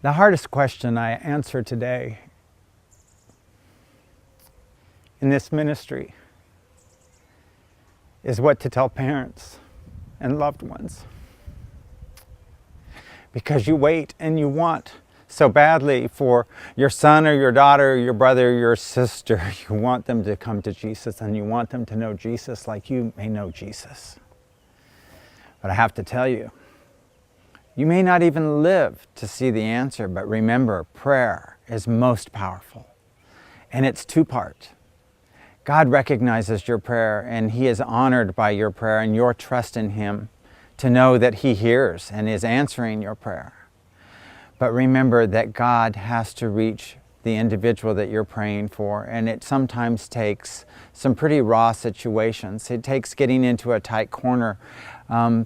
The hardest question I answer today in this ministry is what to tell parents and loved ones. Because you wait and you want so badly for your son or your daughter, or your brother, or your sister. You want them to come to Jesus, and you want them to know Jesus like you may know Jesus. But I have to tell you, you may not even live to see the answer, but remember, prayer is most powerful. And it's two-part. God recognizes your prayer, and He is honored by your prayer and your trust in Him to know that He hears and is answering your prayer. But remember that God has to reach the individual that you're praying for, and it sometimes takes some pretty raw situations. It takes getting into a tight corner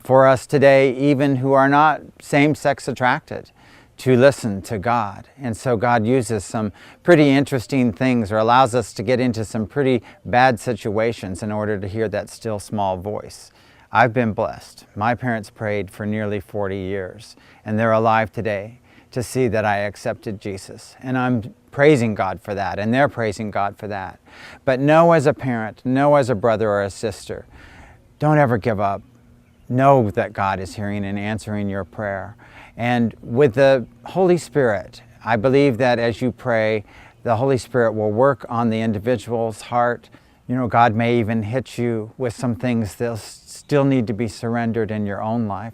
for us today, even who are not same-sex attracted, to listen to God. And so God uses some pretty interesting things, or allows us to get into some pretty bad situations in order to hear that still small voice. I've been blessed. My parents prayed for nearly 40 years, and they're alive today to see that I accepted Jesus. And I'm praising God for that, and they're praising God for that. But know as a parent, know as a brother or a sister, don't ever give up. Know that God is hearing and answering your prayer. And with the Holy Spirit, I believe that as you pray, the Holy Spirit will work on the individual's heart. You know, God may even hit you with some things that still need to be surrendered in your own life.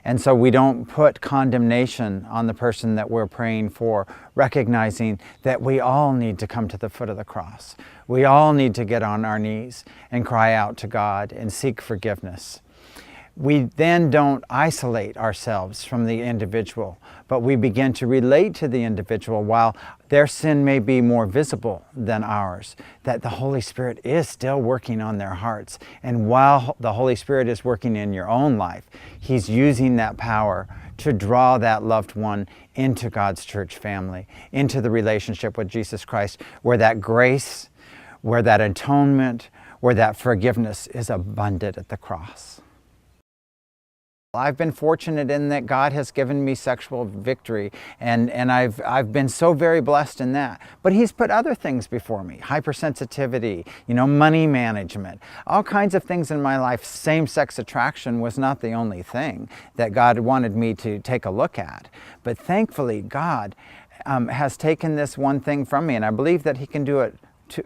And so we don't put condemnation on the person that we're praying for, recognizing that we all need to come to the foot of the cross. We all need to get on our knees and cry out to God and seek forgiveness. We then don't isolate ourselves from the individual, but we begin to relate to the individual while their sin may be more visible than ours, that the Holy Spirit is still working on their hearts. And while the Holy Spirit is working in your own life, He's using that power to draw that loved one into God's church family, into the relationship with Jesus Christ, where that grace, where that atonement, where that forgiveness is abundant at the cross. I've been fortunate in that God has given me sexual victory, and I've been so very blessed in that. But He's put other things before me, hypersensitivity, money management, all kinds of things in my life. Same-sex attraction was not the only thing that God wanted me to take a look at. But thankfully, God has taken this one thing from me, and I believe that He can do it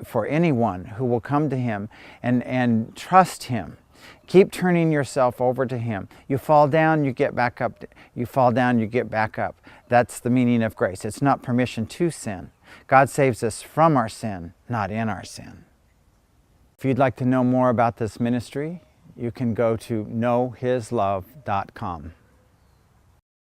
for anyone who will come to Him and trust Him. Keep turning yourself over to Him. You fall down, you get back up. You fall down, you get back up. That's the meaning of grace. It's not permission to sin. God saves us from our sin, not in our sin. If you'd like to know more about this ministry, you can go to knowhislove.com.